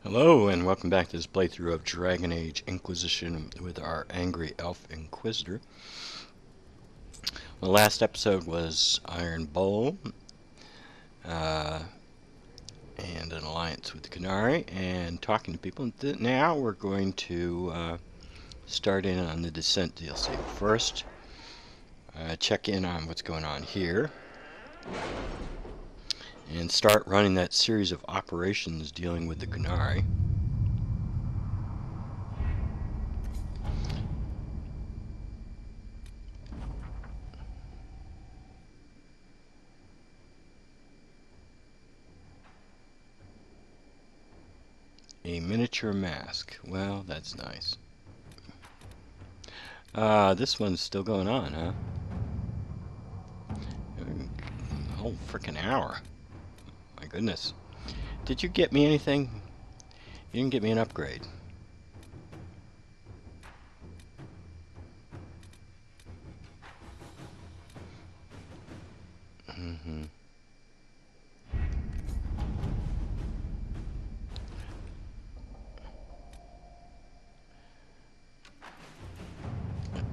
Hello and welcome back to this playthrough of Dragon Age Inquisition with our angry Elf Inquisitor. The last episode was Iron Bowl uh, and an alliance with the Canary and talking to people. Now we're going to start in on the Descent DLC. First, check in on what's going on here and start running that series of operations dealing with the Canary. A miniature mask. Well, that's nice. This one's still going on, huh? A whole freaking hour. My goodness. Did you get me anything? You didn't get me an upgrade. Mm-hmm.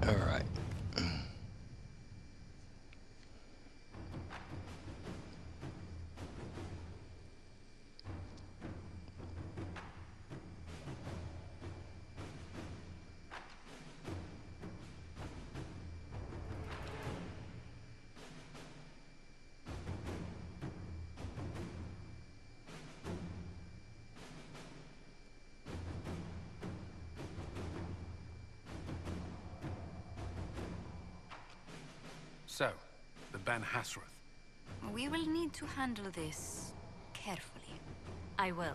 All right. So, the Ben Hasrath. We will need to handle this carefully. I will.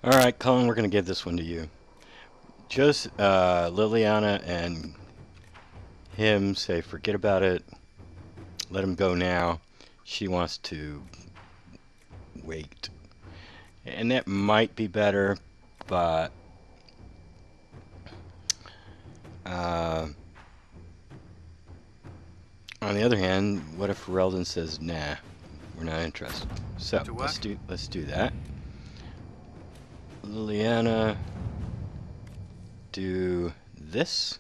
All right, Colin, we're going to give this one to you. Just Liliana and him say forget about it. Let him go now. She wants to wait. And that might be better, but on the other hand, what if Ferelden says, nah, we're not interested. So let's do that. Liliana, do this.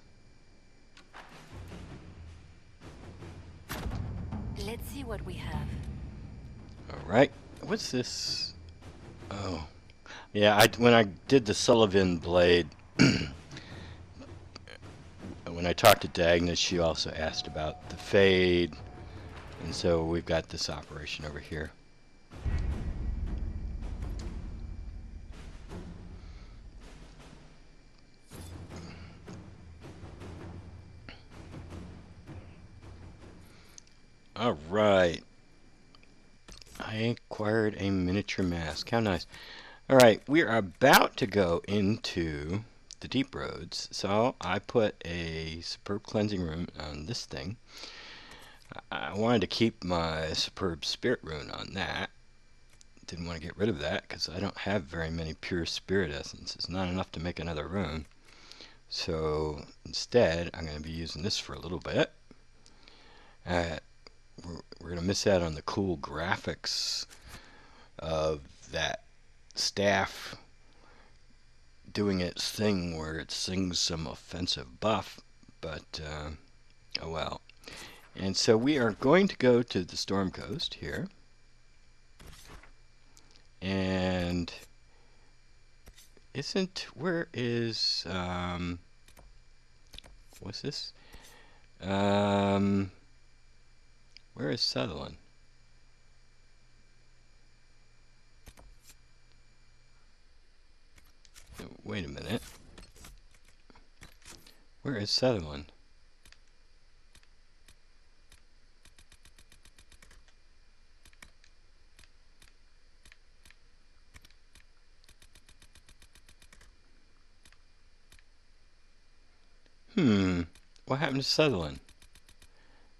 Let's see what we have. All right. What's this? Oh, yeah. When I did the Sullivan blade, when I talked to Dagna, she also asked about the fade, and so we've got this operation over here. All right. I acquired a miniature mask. How nice. All right, we are about to go into the deep roads. So I put a superb cleansing rune on this thing. I wanted to keep my superb spirit rune on that. Didn't want to get rid of that because I don't have very many pure spirit essences. Not enough to make another rune. So instead, I'm going to be using this for a little bit. We're going to miss out on the cool graphics of that staff doing its thing where it sings some offensive buff, but oh well. And so we are going to go to the Storm Coast here. And where is, what's this? Where is Sutherland? Wait Wait a minute. Where is Sutherland? What happened to Sutherland?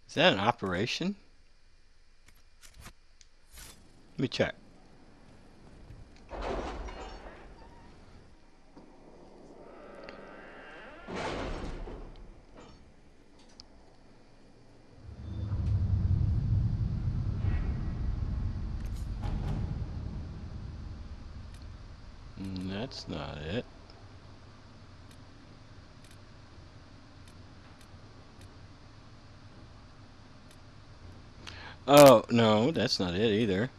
Is that an operation? Let me check. That's not it. Oh, no, that's not it either.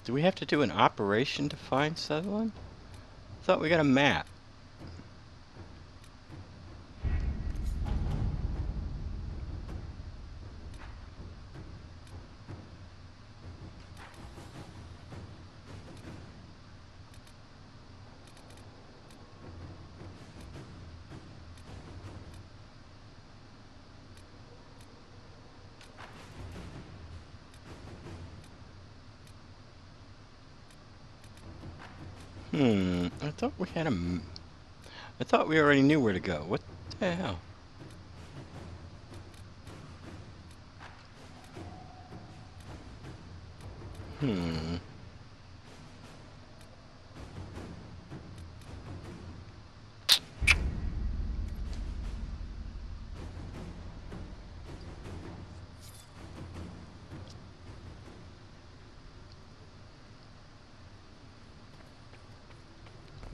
Do we have to do an operation to find Sutherland? I thought we got a map. I thought we had I thought we already knew where to go. What the hell?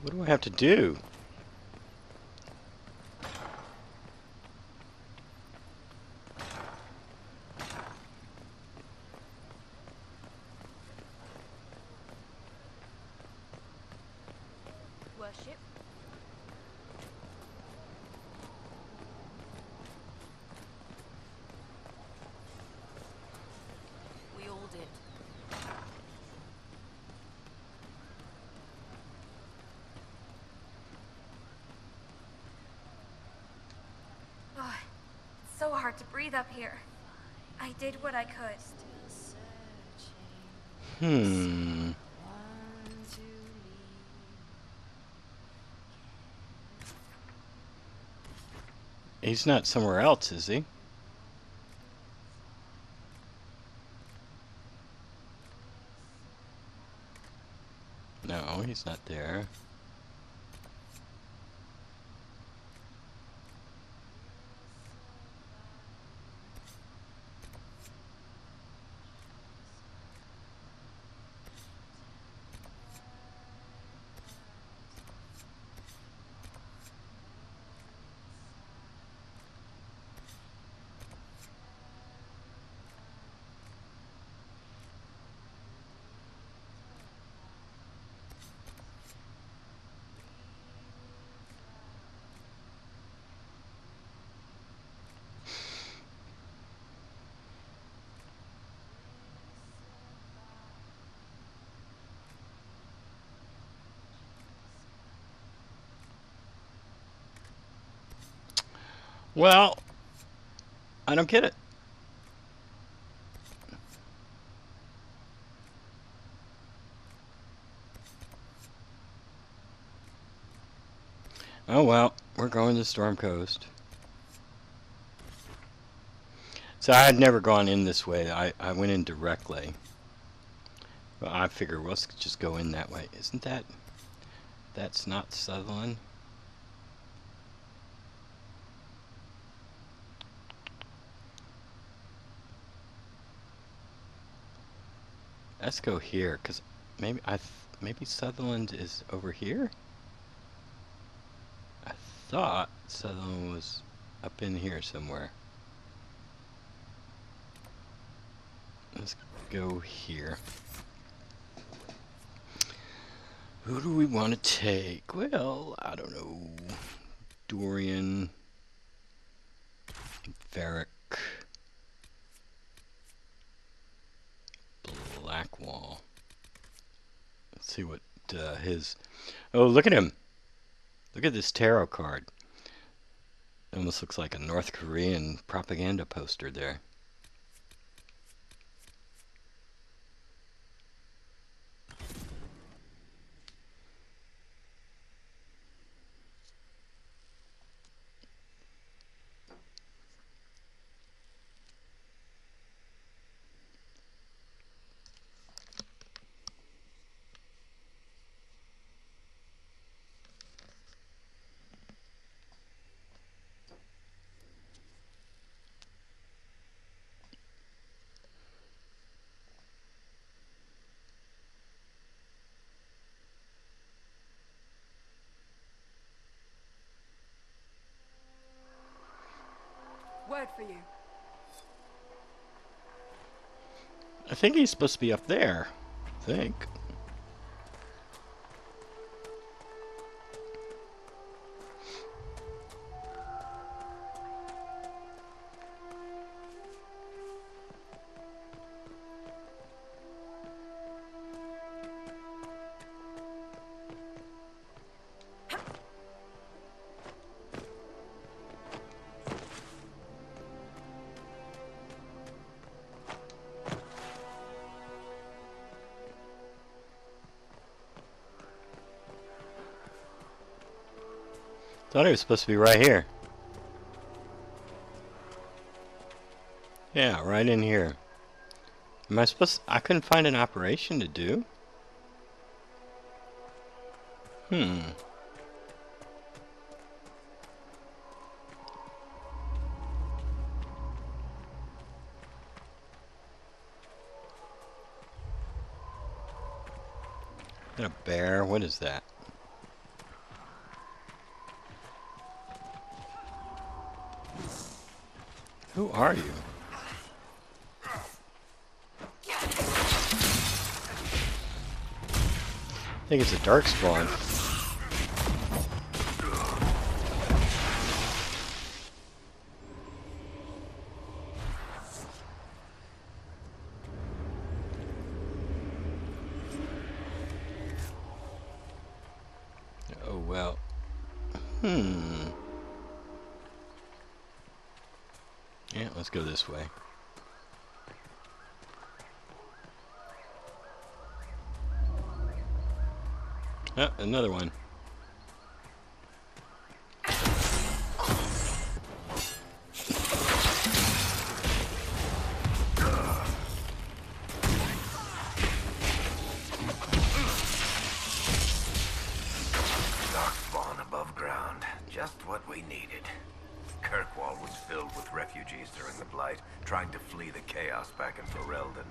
What do I have to do? Worship. We all did. Oh, it's so hard to breathe up here. I did what I could. He's not somewhere else, is he? No, he's not there. Well, I don't get it. Oh well, we're going to Storm Coast. So I had never gone in this way. I went in directly. But I figure let's just go in that way. Isn't that... That's not Sutherland? Let's go here, because maybe maybe Sutherland is over here? I thought Sutherland was up in here somewhere. Let's go here. Who do we want to take? Well, I don't know. Dorian. Varric. Blackwall. see what his... Oh, look at him. Look at this tarot card. It almost looks like a North Korean propaganda poster there. Word for you. I think he's supposed to be up there. I think. Thought he was supposed to be right here. Yeah, right in here. Am I supposed I couldn't find an operation to do? Is that a bear? What is that? Who are you? I think it's a darkspawn. Oh well. Yeah, let's go this way. Oh, another one. Darkspawn above ground. Just what we needed. Kirkwall was filled with refugees during the Blight, trying to flee the chaos back in Ferelden.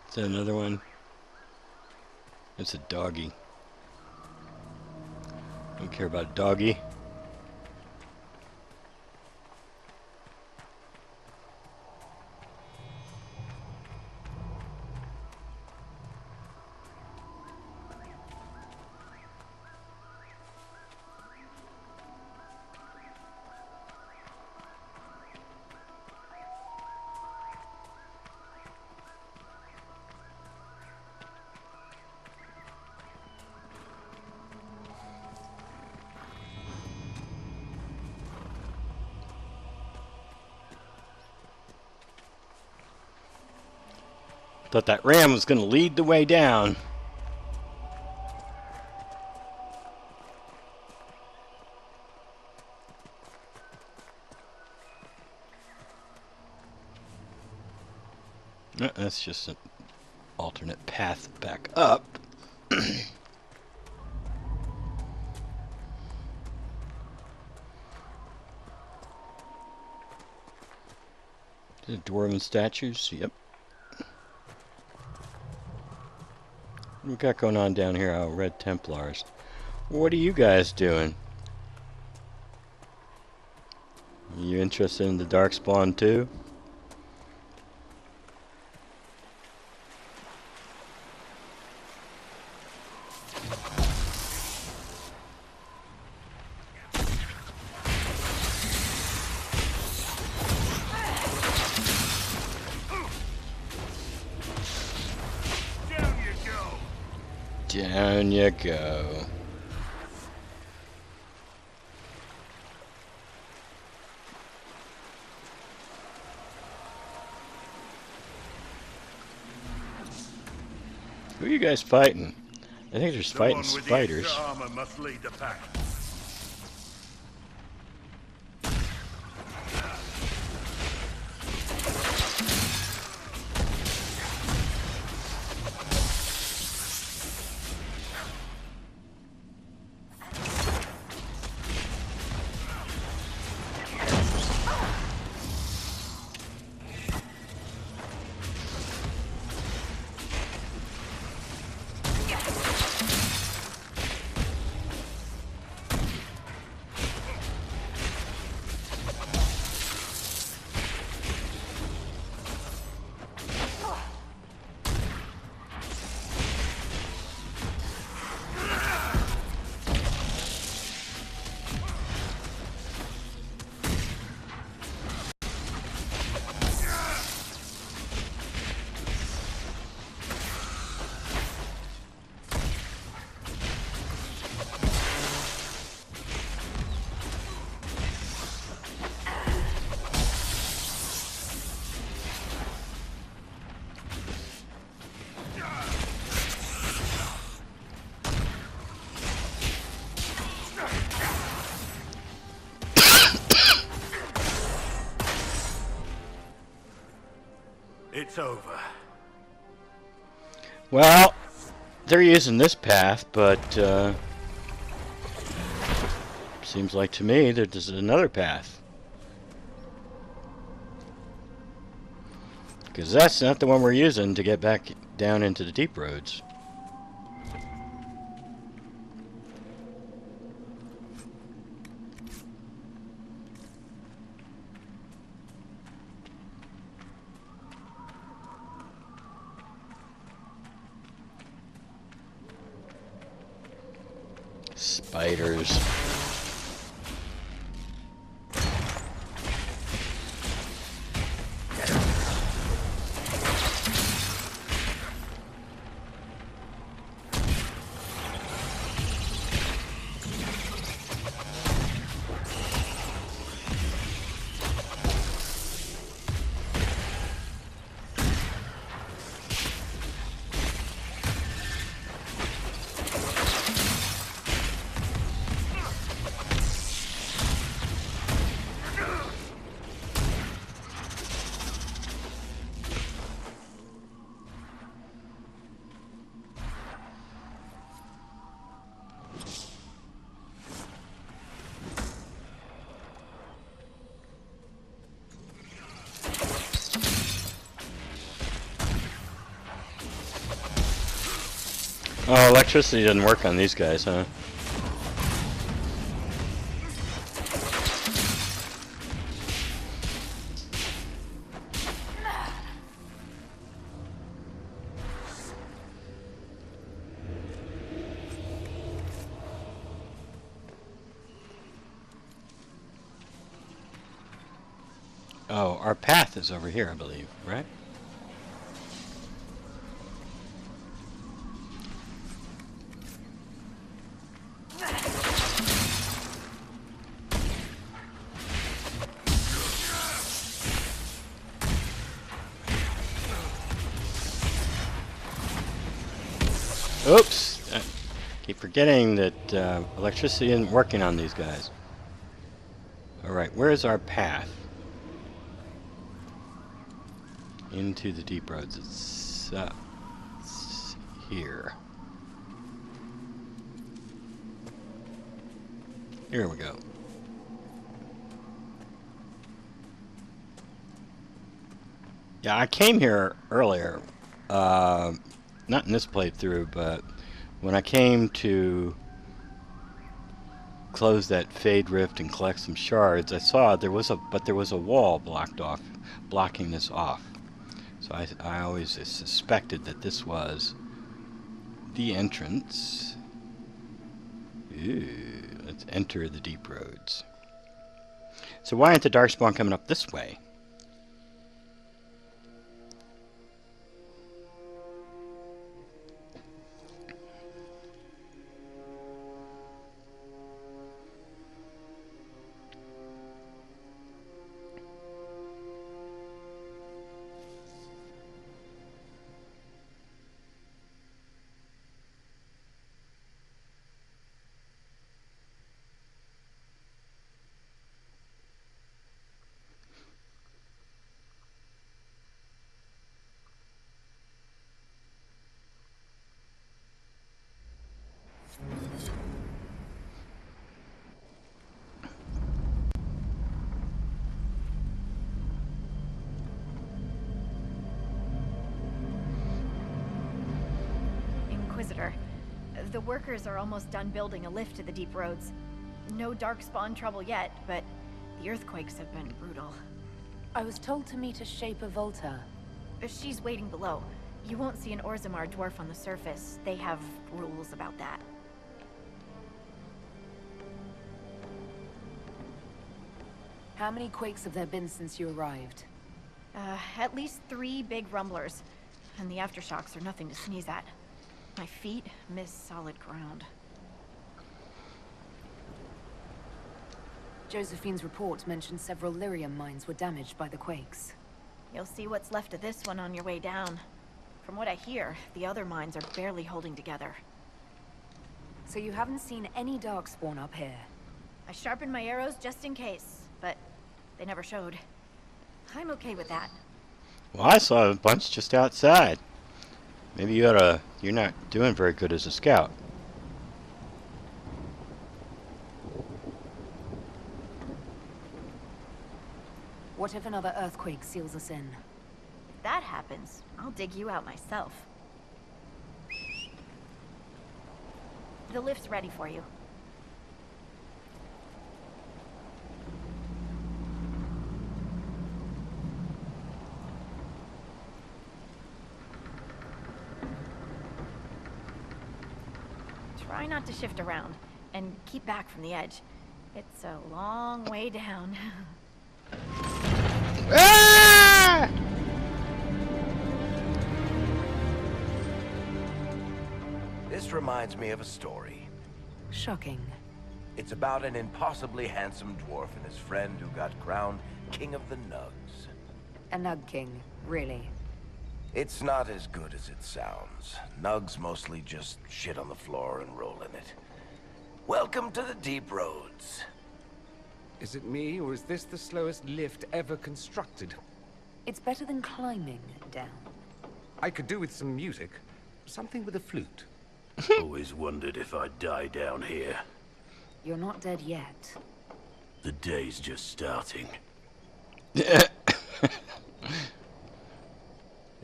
Is that another one? It's a doggy. Don't care about a doggy. Thought that ram was going to lead the way down. No, that's just an alternate path back up. The dwarven statues, yep. What we got going on down here? Oh, Red Templars. What are you guys doing? You interested in the Darkspawn too? Down you go. Who are you guys fighting? I think there's fighting spiders. armor must lead the pack. It's over. Well, they're using this path, but seems like to me that there's another path. Because that's not the one we're using to get back down into the deep roads. Spiders. Oh, electricity doesn't work on these guys, huh? Oh, our path is over here, I believe, right? Oops! I keep forgetting that electricity isn't working on these guys. Alright, where's our path? Into the deep roads. It's here. Here we go. Yeah, I came here earlier. Not in this playthrough, but when I came to close that Fade Rift and collect some shards, I saw there was a wall blocked off, blocking this off. So I always suspected that this was the entrance. Ooh, let's enter the deep roads. So why aren't the Darkspawn coming up this way? Inquisitor. The workers are almost done building a lift to the deep roads. No darkspawn trouble yet, but the earthquakes have been brutal. I was told to meet a Shaper Volta. She's waiting below. You won't see an Orzammar dwarf on the surface. They have rules about that. How many quakes have there been since you arrived? At least 3 big rumblers. And the aftershocks are nothing to sneeze at. My feet miss solid ground. Josephine's report mentioned several lyrium mines were damaged by the quakes. You'll see what's left of this one on your way down. From what I hear, the other mines are barely holding together. So you haven't seen any darkspawn up here? I sharpened my arrows just in case, but they never showed. I'm okay with that. Well, I saw a bunch just outside. Maybe you're not doing very good as a scout. What if another earthquake seals us in? If that happens, I'll dig you out myself. The lift's ready for you. Try not to shift around, and keep back from the edge. It's a long way down. Ah! This reminds me of a story. Shocking. It's about an impossibly handsome dwarf and his friend who got crowned King of the Nugs. A Nug King, really. It's not as good as it sounds. Nugs mostly just shit on the floor and roll in it. Welcome to the deep roads. Is it me, or is this the slowest lift ever constructed? It's better than climbing down. I could do with some music. Something with a flute. Always wondered if I'd die down here. You're not dead yet. The day's just starting.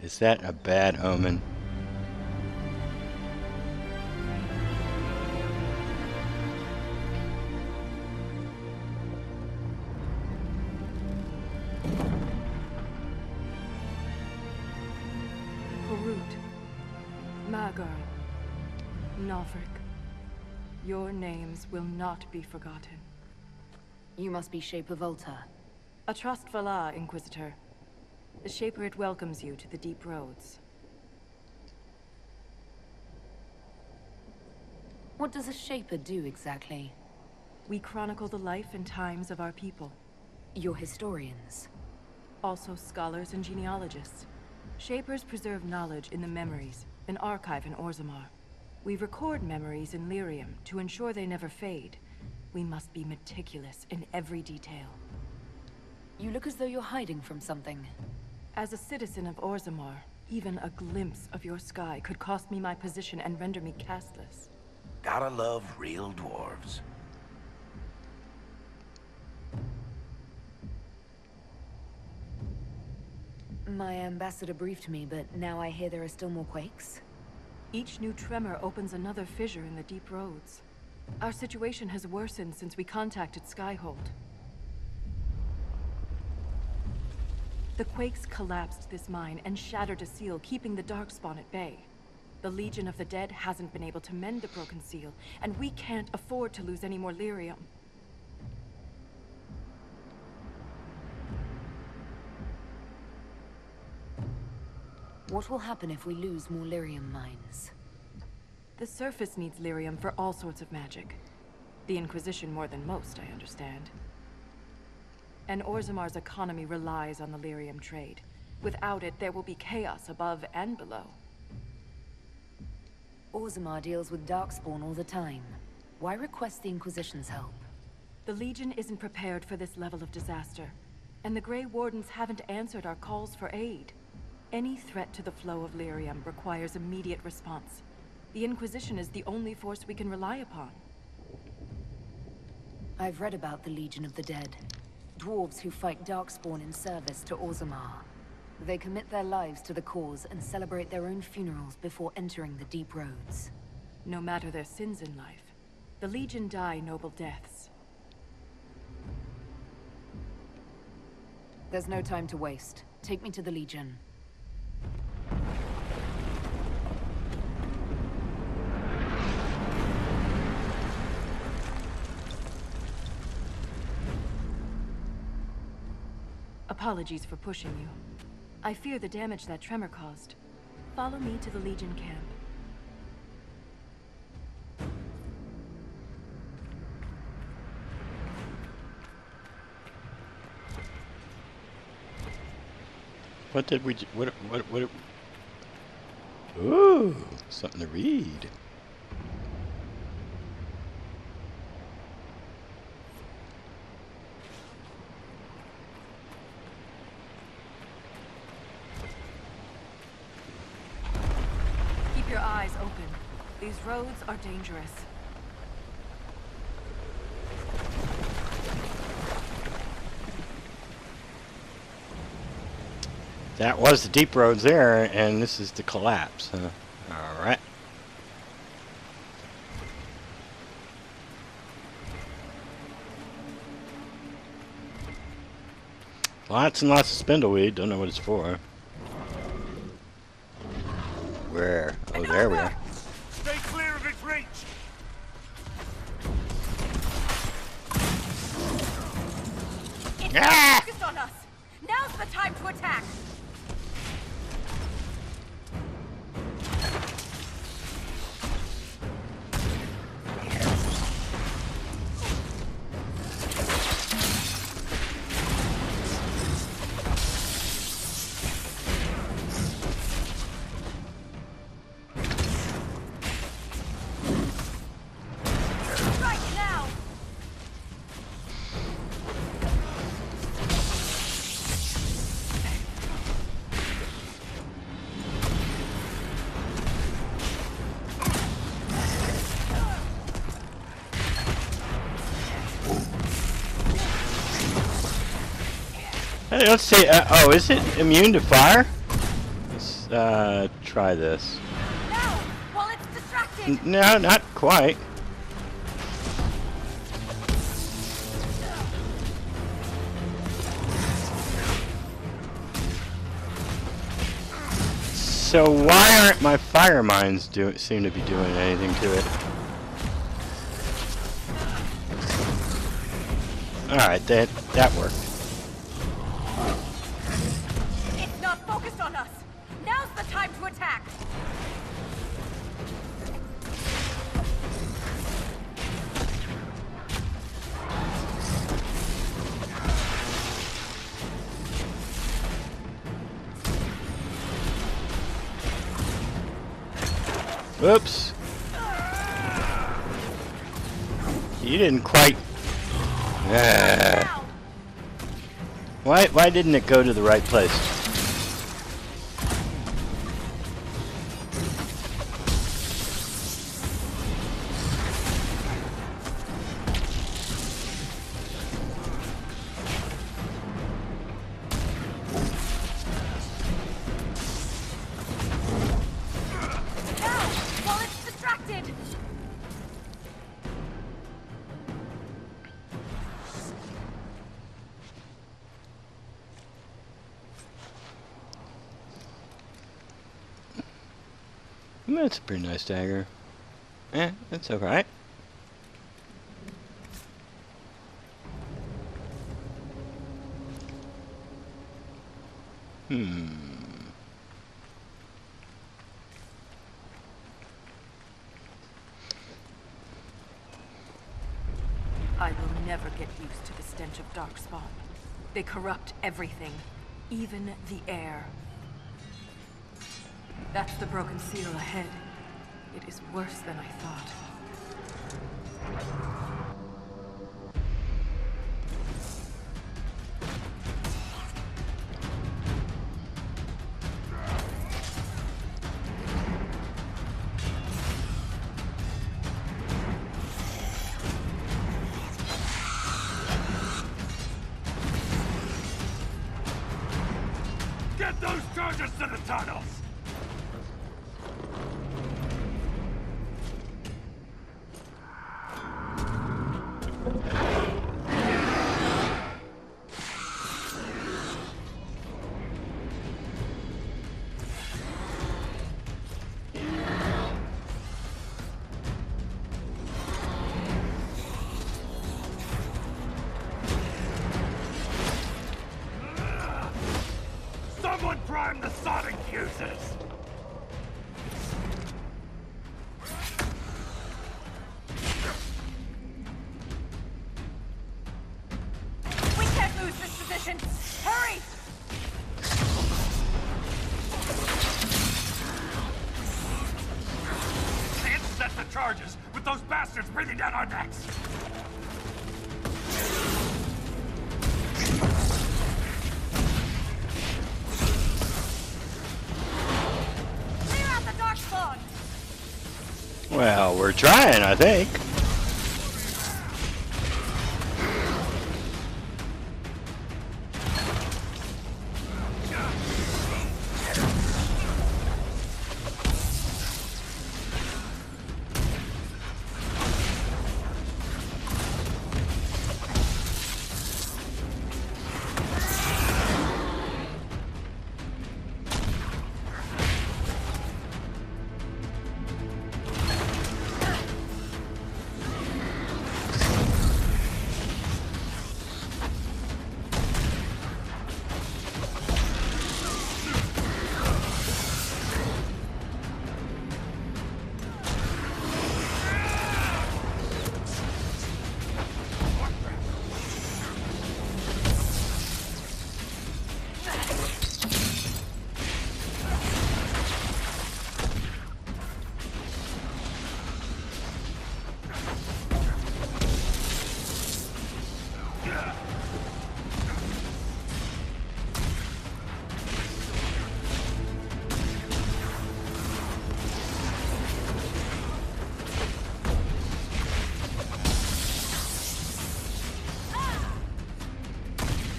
Is that a bad omen? Harut, Magar, Navrik, your names will not be forgotten. You must be Shaper Volta. A trust Vala, Inquisitor. The Shaper it welcomes you to the deep roads. What does a Shaper do exactly? We chronicle the life and times of our people. You're historians. Also scholars and genealogists. Shapers preserve knowledge in the memories, an archive in Orzammar. We record memories in Lyrium to ensure they never fade. We must be meticulous in every detail. You look as though you're hiding from something. As a citizen of Orzammar, even a glimpse of your sky could cost me my position and render me castless. Gotta love real dwarves. My ambassador briefed me, but now I hear there are still more quakes. Each new tremor opens another fissure in the deep roads. Our situation has worsened since we contacted Skyhold. The quakes collapsed this mine and shattered a seal, keeping the Darkspawn at bay. The Legion of the Dead hasn't been able to mend the broken seal, and we can't afford to lose any more lyrium. What will happen if we lose more lyrium mines? The surface needs lyrium for all sorts of magic. The Inquisition more than most, I understand. And Orzammar's economy relies on the lyrium trade. Without it, there will be chaos above and below. Orzammar deals with Darkspawn all the time. Why request the Inquisition's help? The Legion isn't prepared for this level of disaster, and the Grey Wardens haven't answered our calls for aid. Any threat to the flow of lyrium requires immediate response. The Inquisition is the only force we can rely upon. I've read about the Legion of the Dead. Dwarves who fight Darkspawn in service to Orzammar. They commit their lives to the cause and celebrate their own funerals before entering the deep roads. No matter their sins in life, the Legion die noble deaths. There's no time to waste. Take me to the Legion. Apologies for pushing you. I fear the damage that tremor caused. Follow me to the Legion camp. What did we? What? Ooh, something to read. Keep your eyes open. These roads are dangerous. That was the deep roads there, and this is the collapse. All right. Lots and lots of spindleweed. Don't know what it's for. Where? Oh, there we are. Stay clear of its reach! It's Ah! focused on us. Now's the time to attack. Right now. Hey, let's see. Oh, is it immune to fire? Let's try this. Now, while it's distracted. No, not quite. So why aren't my fire mines seem to be doing anything to it? All right, that worked. It's not focused on us. Now's the time to attack. Oops. You didn't quite. Now. Why didn't it go to the right place? Now, while it's distracted. That's a pretty nice dagger. That's alright. I will never get used to the stench of Darkspawn. They corrupt everything, even the air. That's the broken seal ahead. It is worse than I thought. Get those charges to the tunnels! charges with those bastards breathing down our necks! Clear out the darkspawn! Well, we're trying, I think.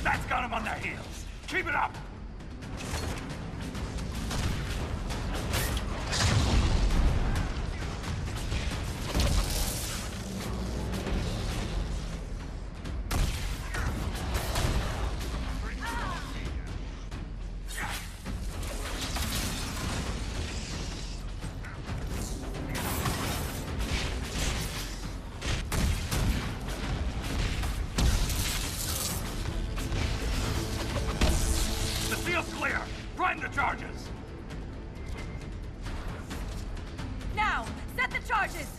That's got them on their heels. Keep it up! The field's clear! Prime the charges! Now, set the charges!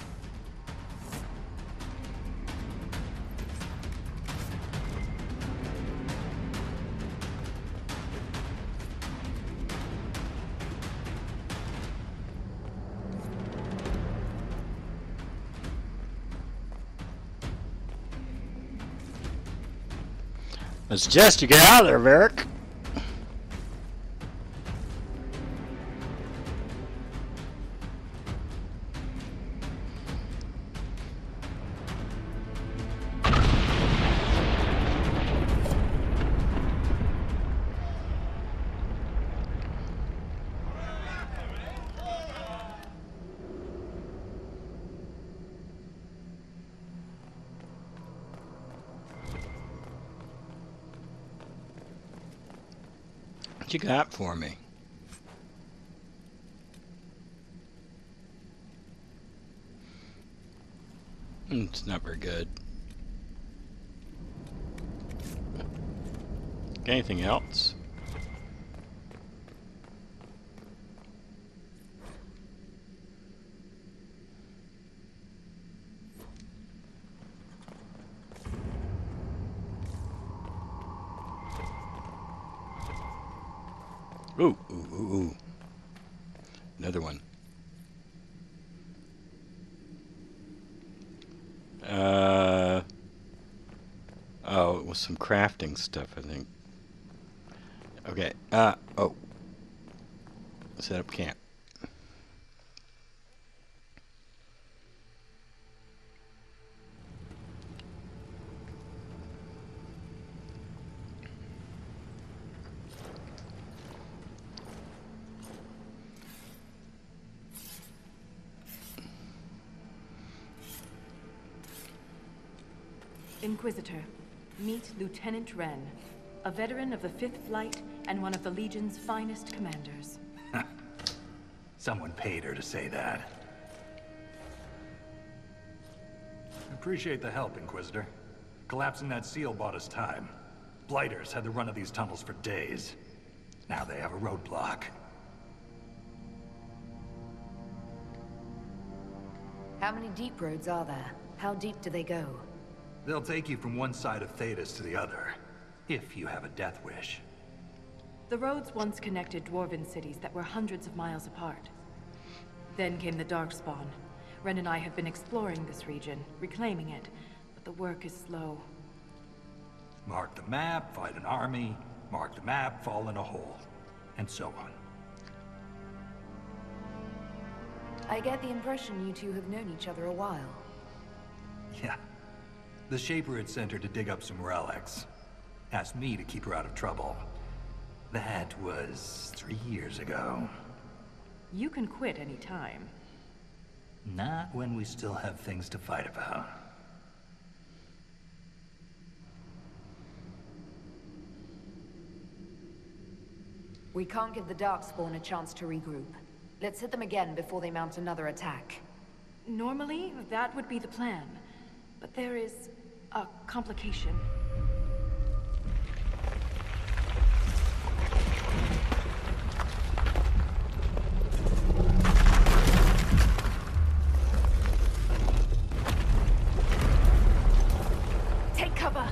I suggest you get out of there, Varric. What you got for me? It's not very good. Anything else? Ooh, ooh, ooh, ooh. Another one. Oh, it was some crafting stuff, I think. Okay, oh. Set up camp. Inquisitor, meet Lieutenant Wren, a veteran of the 5th Flight and one of the Legion's finest commanders. Someone paid her to say that. Appreciate the help, Inquisitor. Collapsing that seal bought us time. Blighters had the run of these tunnels for days. Now they have a roadblock. How many deep roads are there? How deep do they go? They'll take you from one side of Thetis to the other, if you have a death wish. The roads once connected dwarven cities that were hundreds of miles apart. Then came the Darkspawn, Ren and I have been exploring this region, reclaiming it, but the work is slow. Mark the map, fight an army. Mark the map, fall in a hole. And so on. I get the impression you two have known each other a while. Yeah. The Shaper had sent her to dig up some relics. Asked me to keep her out of trouble. That was 3 years ago. You can quit any time. Not when we still have things to fight about. We can't give the Darkspawn a chance to regroup. Let's hit them again before they mount another attack. Normally, that would be the plan. But there is a complication. Take cover!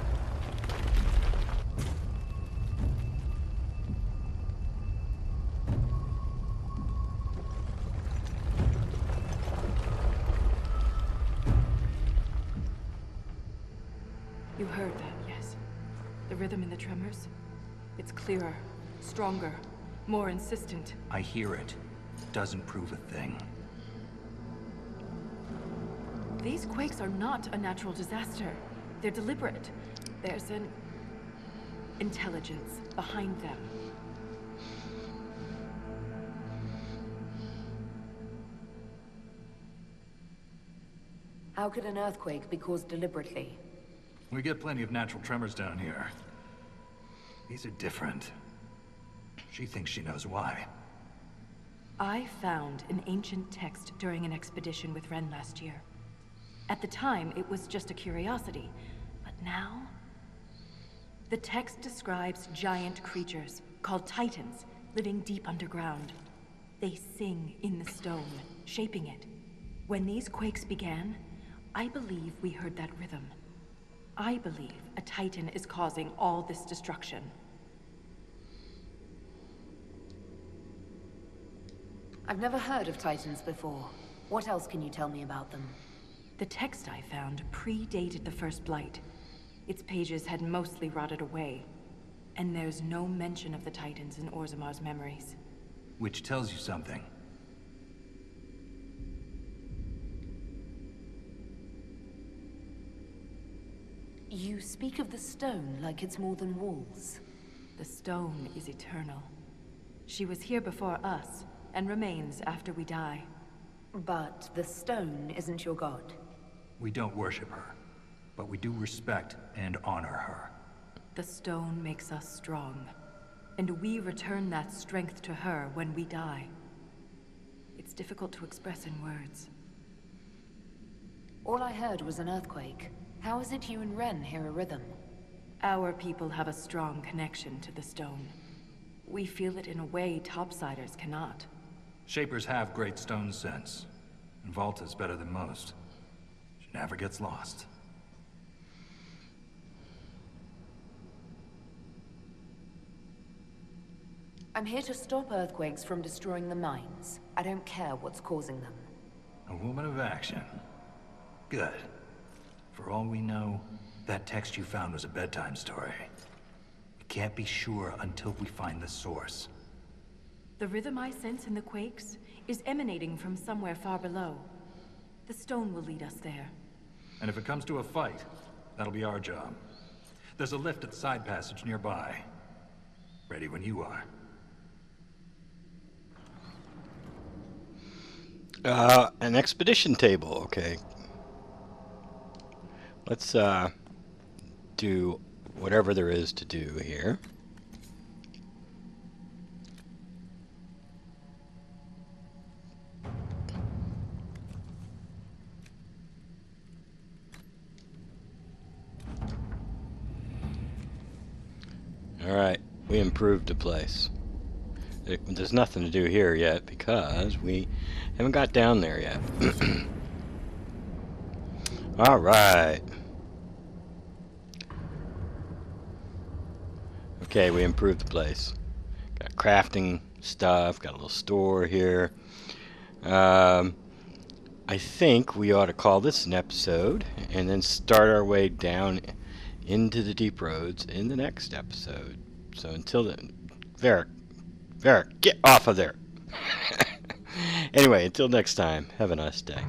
You heard that, yes? The rhythm in the tremors? It's clearer, stronger, more insistent. I hear it. Doesn't prove a thing. These quakes are not a natural disaster. They're deliberate. There's an intelligence behind them. How could an earthquake be caused deliberately? We get plenty of natural tremors down here. These are different. She thinks she knows why. I found an ancient text during an expedition with Ren last year. At the time, it was just a curiosity. But now? The text describes giant creatures, called Titans, living deep underground. They sing in the stone, shaping it. When these quakes began, I believe we heard that rhythm. I believe a Titan is causing all this destruction. I've never heard of Titans before. What else can you tell me about them? The text I found predated the first Blight. Its pages had mostly rotted away. And there's no mention of the Titans in Orzamar's memories. Which tells you something. You speak of the stone like it's more than walls. The stone is eternal. She was here before us, and remains after we die. But the stone isn't your god. We don't worship her, but we do respect and honor her. The stone makes us strong, and we return that strength to her when we die. It's difficult to express in words. All I heard was an earthquake. How is it you and Ren hear a rhythm? Our people have a strong connection to the stone. We feel it in a way topsiders cannot. Shapers have great stone sense, and Volta's better than most. She never gets lost. I'm here to stop earthquakes from destroying the mines. I don't care what's causing them. A woman of action. Good. For all we know, that text you found was a bedtime story. We can't be sure until we find the source. The rhythm I sense in the quakes is emanating from somewhere far below. The stone will lead us there. And if it comes to a fight, that'll be our job. There's a lift at the side passage nearby. Ready when you are. An expedition table, okay. Let's do whatever there is to do here. Alright, we improved the place. There's nothing to do here yet because we haven't got down there yet. Alright. Okay, we improved the place. Got crafting stuff, got a little store here. I think we ought to call this an episode and then start our way down into the deep roads in the next episode. So until then, Varric, get off of there. Anyway, until next time, have a nice day.